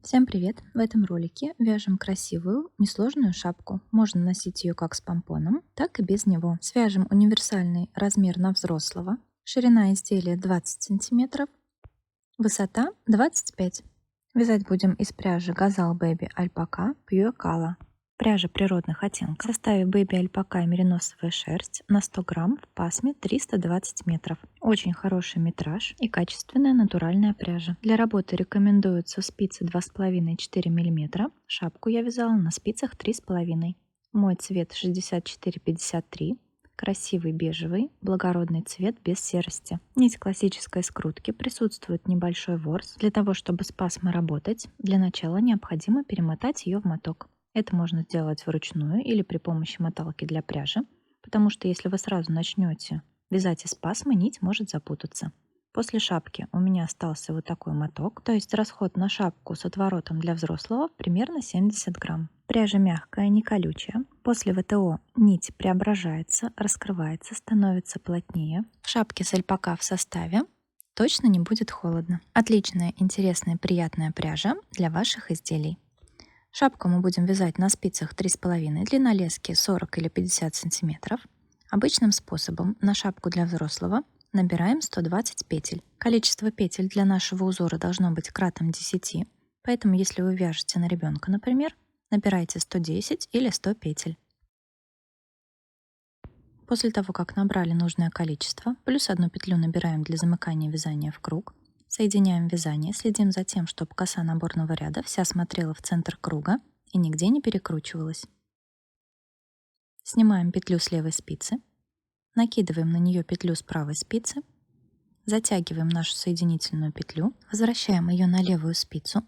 Всем привет! В этом ролике вяжем красивую, несложную шапку. Можно носить ее как с помпоном, так и без него. Свяжем универсальный размер на взрослого. Ширина изделия 20 сантиметров, высота 25 см. Вязать будем из пряжи Gazal Baby Alpaca Pure Color. Пряжа природных оттенков. В составе Baby Alpaca и мериносовая шерсть на 100 грамм в пасме 320 метров. Очень хороший метраж и качественная натуральная пряжа. Для работы рекомендуются спицы 2,5-4 мм. Шапку я вязала на спицах 3,5. Мой цвет 64-53. Красивый бежевый, благородный цвет без серости. Нить классической скрутки, присутствует небольшой ворс. Для того, чтобы с пасмой работать, для начала необходимо перемотать ее в моток. Это можно сделать вручную или при помощи моталки для пряжи, потому что если вы сразу начнете вязать из пасмы, нить может запутаться. После шапки у меня остался вот такой моток, то есть расход на шапку с отворотом для взрослого примерно 70 грамм. Пряжа мягкая, не колючая. После ВТО нить преображается, раскрывается, становится плотнее. В шапке с альпака в составе точно не будет холодно. Отличная, интересная, приятная пряжа для ваших изделий. Шапку мы будем вязать на спицах 3,5, длина лески 40 или 50 сантиметров. Обычным способом на шапку для взрослого набираем 120 петель. Количество петель для нашего узора должно быть кратным 10, поэтому если вы вяжете на ребенка, например, набирайте 110 или 100 петель. После того, как набрали нужное количество, плюс одну петлю набираем для замыкания вязания в круг, соединяем вязание, следим за тем, чтобы коса наборного ряда вся смотрела в центр круга и нигде не перекручивалась. Снимаем петлю с левой спицы, накидываем на нее петлю с правой спицы, затягиваем нашу соединительную петлю, возвращаем ее на левую спицу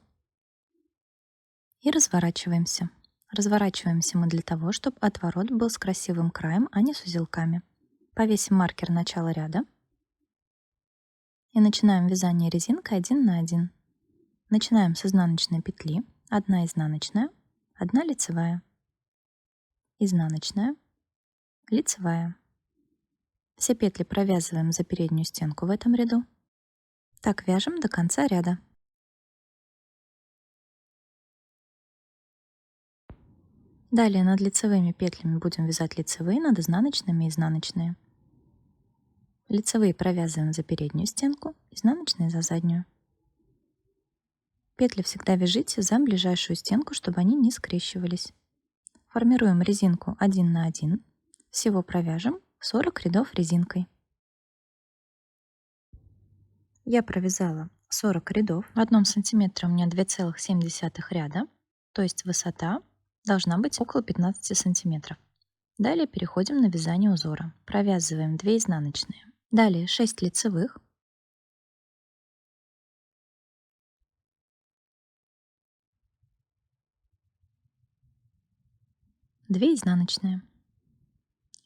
и разворачиваемся. Разворачиваемся мы для того, чтобы отворот был с красивым краем, а не с узелками. Повесим маркер начала ряда и начинаем вязание резинкой 1 на 1. Начинаем с изнаночной петли, 1 изнаночная, 1 лицевая, изнаночная, лицевая. Все петли провязываем за переднюю стенку в этом ряду. Так вяжем до конца ряда. Далее над лицевыми петлями будем вязать лицевые, над изнаночными изнаночные. Лицевые провязываем за переднюю стенку, изнаночные за заднюю. Петли всегда вяжите за ближайшую стенку, чтобы они не скрещивались. Формируем резинку 1 на 1. Всего провяжем 40 рядов резинкой. Я провязала 40 рядов. В 1 сантиметре у меня 2,7 ряда, то есть высота должна быть около 15 сантиметров. Далее переходим на вязание узора. Провязываем 2 изнаночные. Далее 6 лицевых. Две изнаночные.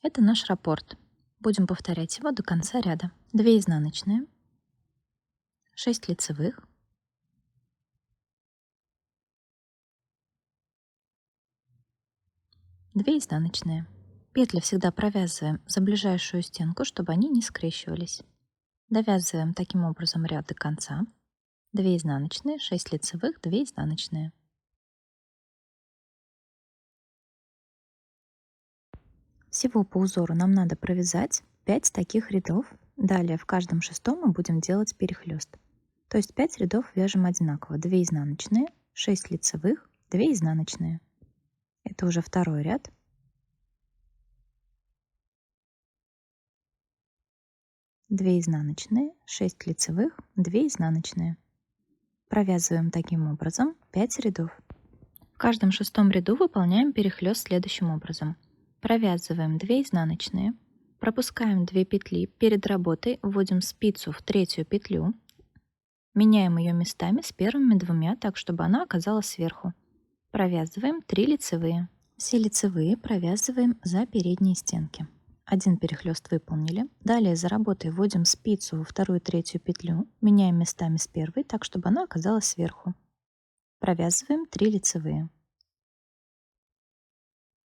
Это наш раппорт. Будем повторять его до конца ряда. 2 изнаночные, 6 лицевых, 2 изнаночные. Петли всегда провязываем за ближайшую стенку, чтобы они не скрещивались. Довязываем таким образом ряд до конца. 2 изнаночные, 6 лицевых, 2 изнаночные. Всего по узору нам надо провязать 5 таких рядов. Далее в каждом шестом мы будем делать перехлест. То есть 5 рядов вяжем одинаково. 2 изнаночные, 6 лицевых, 2 изнаночные. Это уже второй ряд. Две изнаночные, 6 лицевых, 2 изнаночные. Провязываем таким образом 5 рядов. В каждом шестом ряду выполняем перехлест следующим образом. Провязываем 2 изнаночные, пропускаем 2 петли, перед работой вводим спицу в третью петлю, меняем ее местами с первыми двумя, так чтобы она оказалась сверху. Провязываем 3 лицевые. Все лицевые провязываем за передние стенки. Один перехлест выполнили. Далее за работой вводим спицу во вторую и третью петлю, меняем местами с первой, так чтобы она оказалась сверху. Провязываем 3 лицевые.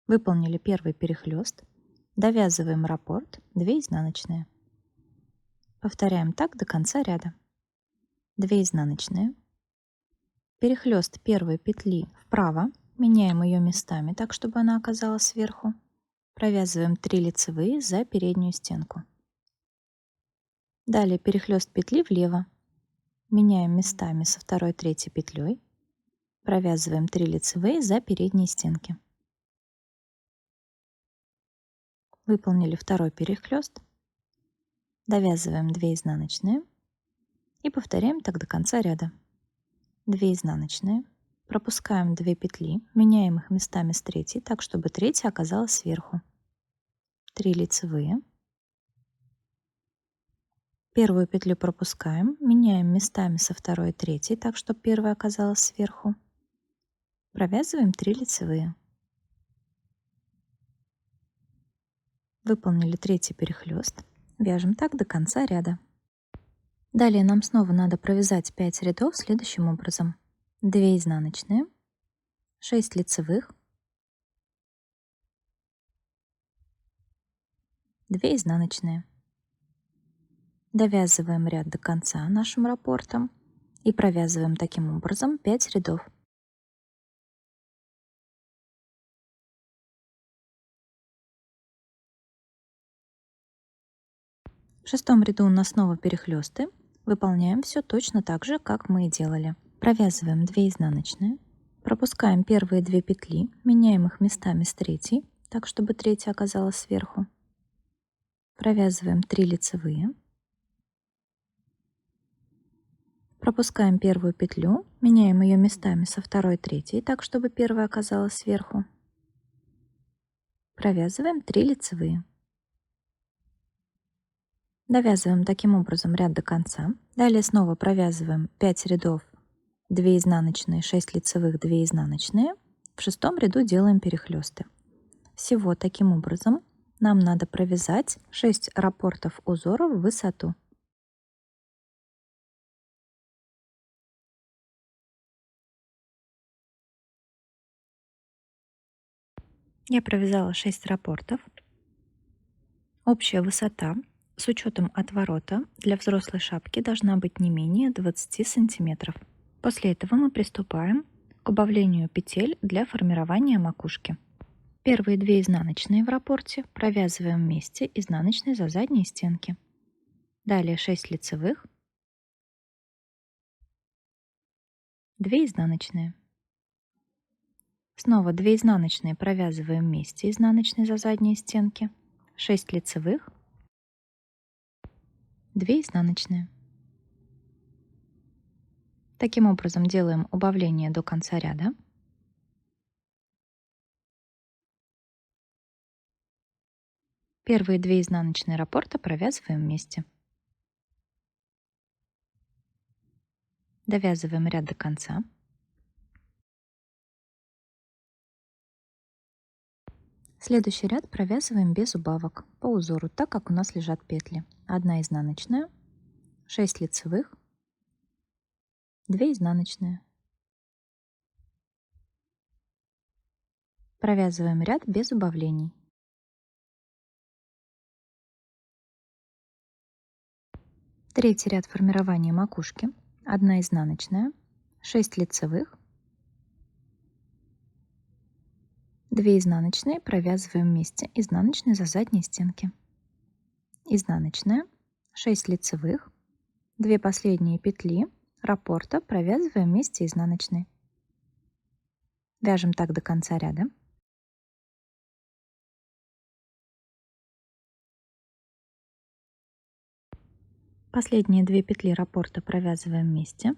Выполнили первый перехлест, довязываем раппорт, 2 изнаночные. Повторяем так до конца ряда. 2 изнаночные, перехлест первой петли вправо, меняем ее местами так, чтобы она оказалась сверху. Провязываем 3 лицевые за переднюю стенку. Далее перехлест петли влево, меняем местами со второй, третьей петлей. Провязываем 3 лицевые за передние стенки. Выполнили второй перехлест. Довязываем 2 изнаночные и повторяем так до конца ряда. 2 изнаночные, пропускаем 2 петли, меняем их местами с третьей, так чтобы третья оказалась сверху. 3 лицевые. Первую петлю пропускаем, меняем местами со второй и третьей, так чтобы первая оказалась сверху. Провязываем 3 лицевые. Выполнили третий перехлест. Вяжем так до конца ряда. Далее нам снова надо провязать 5 рядов следующим образом. 2 изнаночные, 6 лицевых, 2 изнаночные. Довязываем ряд до конца нашим раппортом и провязываем таким образом 5 рядов. В шестом ряду у нас снова перехлесты. Выполняем все точно так же, как мы и делали. Провязываем 2 изнаночные, пропускаем первые 2 петли, меняем их местами с третьей, так чтобы третья оказалась сверху. Провязываем 3 лицевые, пропускаем первую петлю, меняем ее местами со второй, третьей, так чтобы первая оказалась сверху. Провязываем 3 лицевые. Довязываем таким образом ряд до конца. Далее снова провязываем 5 рядов, 2 изнаночные, 6 лицевых, 2 изнаночные. В шестом ряду делаем перехлесты. Всего таким образом нам надо провязать 6 раппортов узора в высоту. Я провязала 6 раппортов. Общая высота с учетом отворота для взрослой шапки должна быть не менее 20 сантиметров. После этого мы приступаем к убавлению петель для формирования макушки. Первые 2 изнаночные в раппорте провязываем вместе изнаночной за задние стенки. Далее 6 лицевых, 2 изнаночные. Снова 2 изнаночные провязываем вместе изнаночной за задние стенки, 6 лицевых, 2 изнаночные. Таким образом делаем убавление до конца ряда. Первые 2 изнаночные раппорта провязываем вместе. Довязываем ряд до конца. Следующий ряд провязываем без убавок по узору, так как у нас лежат петли. 1 изнаночная, 6 лицевых, 2 изнаночные. Провязываем ряд без убавлений. Третий ряд формирования макушки. 1 изнаночная, 6 лицевых, 2 изнаночные, провязываем вместе изнаночные за задние стенки. Изнаночная, 6 лицевых, 2 последние петли раппорта провязываем вместе изнаночной. Вяжем так до конца ряда. Последние 2 петли раппорта провязываем вместе.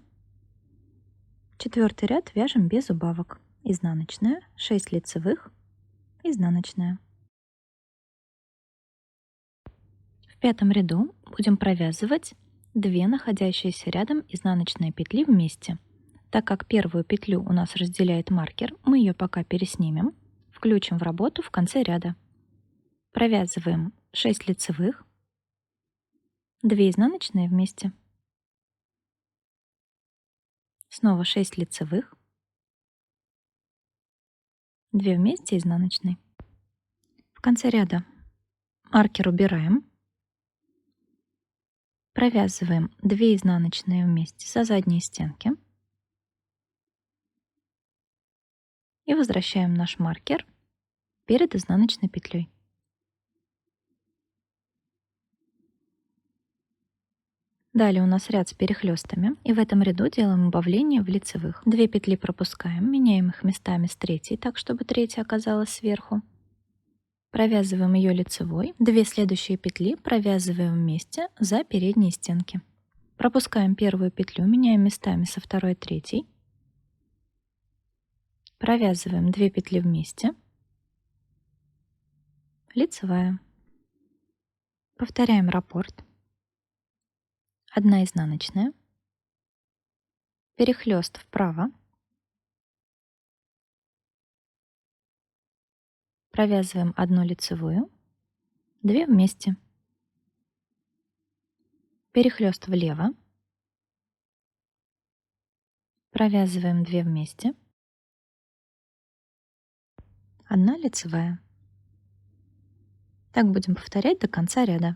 Четвертый ряд вяжем без убавок. Изнаночная, 6 лицевых, изнаночная. В пятом ряду будем провязывать 2 находящиеся рядом изнаночные петли вместе. Так как первую петлю у нас разделяет маркер, мы ее пока переснимем, включим в работу в конце ряда. Провязываем 6 лицевых, 2 изнаночные вместе. Снова 6 лицевых, 2 вместе изнаночной. В конце ряда маркер убираем. Провязываем 2 изнаночные вместе за задние стенки. И возвращаем наш маркер перед изнаночной петлей. Далее у нас ряд с перехлестами, и в этом ряду делаем убавление в лицевых. 2 петли пропускаем, меняем их местами с третьей, так чтобы третья оказалась сверху. Провязываем ее лицевой. 2 следующие петли провязываем вместе за передние стенки. Пропускаем первую петлю, меняем местами со второй и третьей. Провязываем 2 петли вместе. Лицевая. Повторяем раппорт. 1 изнаночная. Перехлест вправо. Провязываем 1 лицевую, 2 вместе. Перехлест влево. Провязываем 2 вместе. 1 лицевая. Так будем повторять до конца ряда.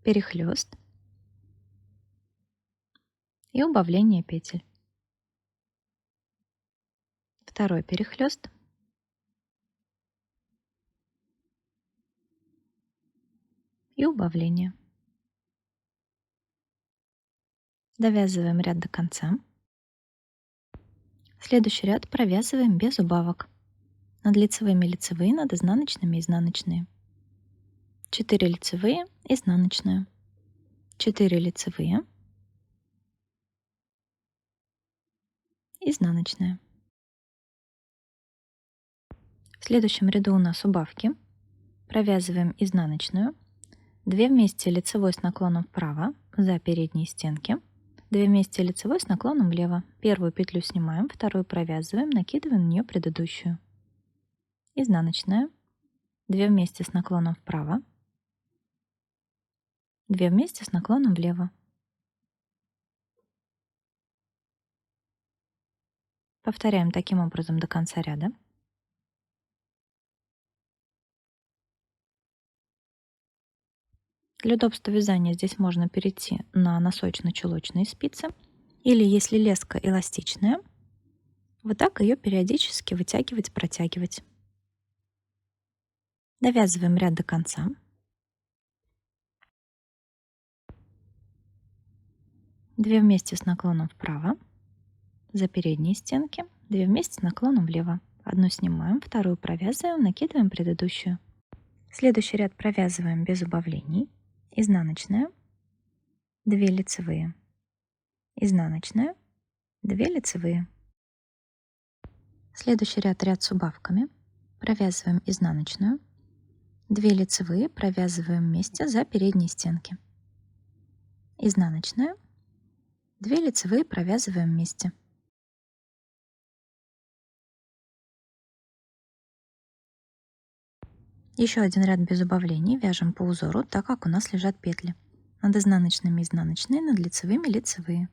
Перехлест и убавление петель. Второй перехлест. И убавление. Довязываем ряд до конца. Следующий ряд провязываем без убавок. Над лицевыми лицевые, над изнаночными изнаночные. 4 лицевые, изнаночная. 4 лицевые, изнаночная. В следующем ряду у нас убавки. Провязываем изнаночную. 2 вместе лицевой с наклоном вправо за передние стенки. 2 вместе лицевой с наклоном влево. Первую петлю снимаем, вторую провязываем, накидываем на нее предыдущую. Изнаночная. 2 вместе с наклоном вправо. 2 вместе с наклоном влево. Повторяем таким образом до конца ряда. Для удобства вязания здесь можно перейти на носочно-чулочные спицы. Или если леска эластичная, вот так ее периодически вытягивать, протягивать. Довязываем ряд до конца. Две вместе с наклоном вправо за передние стенки, 2 вместе с наклоном влево. Одну снимаем, вторую провязываем, накидываем предыдущую. Следующий ряд провязываем без убавлений. Изнаночная, 2 лицевые, изнаночная, 2 лицевые. Следующий ряд с убавками. Провязываем изнаночную, 2 лицевые, провязываем вместе за передние стенки. Изнаночная, 2 лицевые, провязываем вместе. Еще один ряд без убавлений вяжем по узору, так как у нас лежат петли. Над изнаночными изнаночные, над лицевыми лицевые.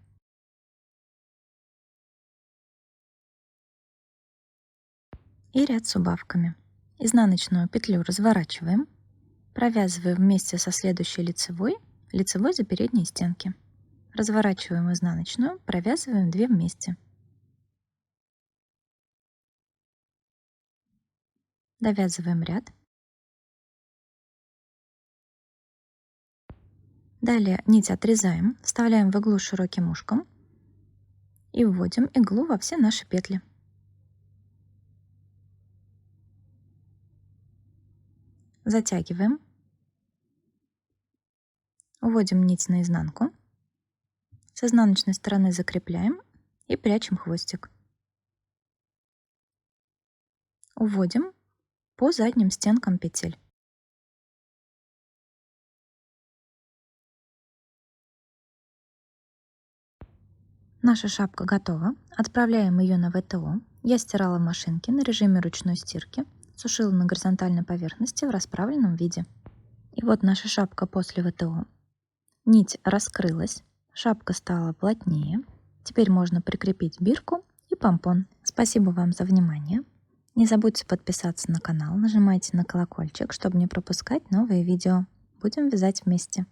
И ряд с убавками. Изнаночную петлю разворачиваем, провязываем вместе со следующей лицевой, лицевой за передние стенки. Разворачиваем изнаночную, провязываем 2 вместе. Довязываем ряд. Далее нить отрезаем, вставляем в иглу широким ушком и вводим иглу во все наши петли. Затягиваем, уводим нить наизнанку, с изнаночной стороны закрепляем и прячем хвостик. Уводим по задним стенкам петель. Наша шапка готова. Отправляем ее на ВТО. Я стирала в машинке на режиме ручной стирки, сушила на горизонтальной поверхности в расправленном виде. И вот наша шапка после ВТО. Нить раскрылась, шапка стала плотнее. Теперь можно прикрепить бирку и помпон. Спасибо вам за внимание. Не забудьте подписаться на канал, нажимайте на колокольчик, чтобы не пропускать новые видео. Будем вязать вместе.